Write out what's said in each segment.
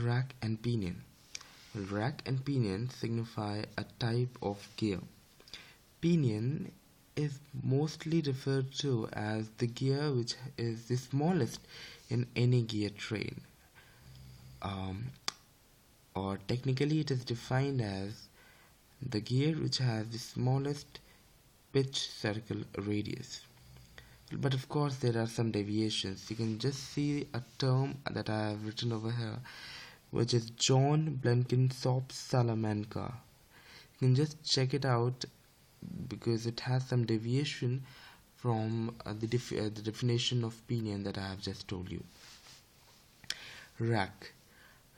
rack and pinion? Rack and pinion signify a type of gear. Pinion is mostly referred to as the gear which is the smallest in any gear train. Um, or technically it is defined as the gear which has the smallest pitch circle radius. But of course there are some deviations. You can just see a term that I have written over here, which is John Blenkinsop's Salamanca. You can just check it out because it has some deviation from the definition of pinion that I have just told you. Rack.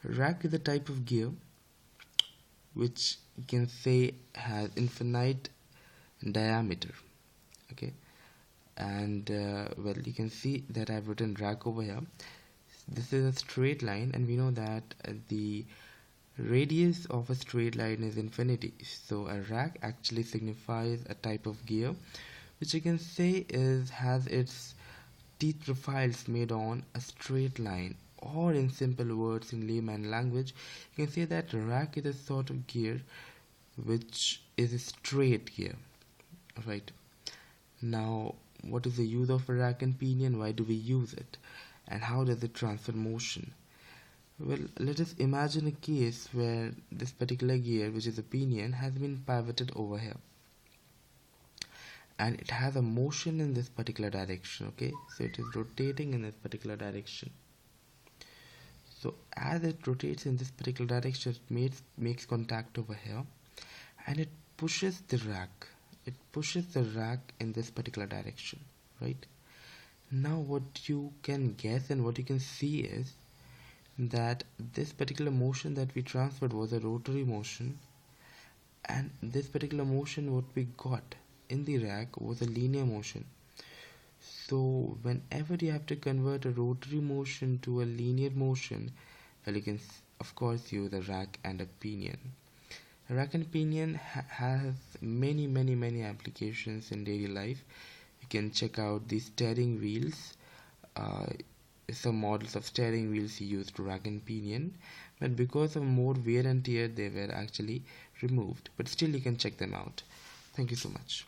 Rack is a type of gear which you can say has infinite diameter. Okay, and well, you can see that I've written rack over here. This is a straight line, and we know that the radius of a straight line is infinity. So a rack actually signifies a type of gear which you can say has its teeth profiles made on a straight line, or in simple words in layman language you can say that rack is a sort of gear which is a straight gear. Right, now what is the use of a rack and pinion? Why do we use it, and how does it transfer motion? Well, let us imagine a case where this particular gear, which is a pinion, has been pivoted over here and it has a motion in this particular direction. Okay, so it is rotating in this particular direction. So as it rotates in this particular direction, it makes contact over here and it pushes the rack. It pushes the rack in this particular direction, right? Now what you can guess and what you can see is that this particular motion that we transferred was a rotary motion, and this particular motion what we got in the rack was a linear motion. So whenever you have to convert a rotary motion to a linear motion, well, you can of course use a rack and a pinion. A rack and pinion has many applications in daily life. You can check out the steering wheels. Some models of steering wheels used rack and pinion, but because of more wear and tear they were actually removed, but still you can check them out. Thank you so much.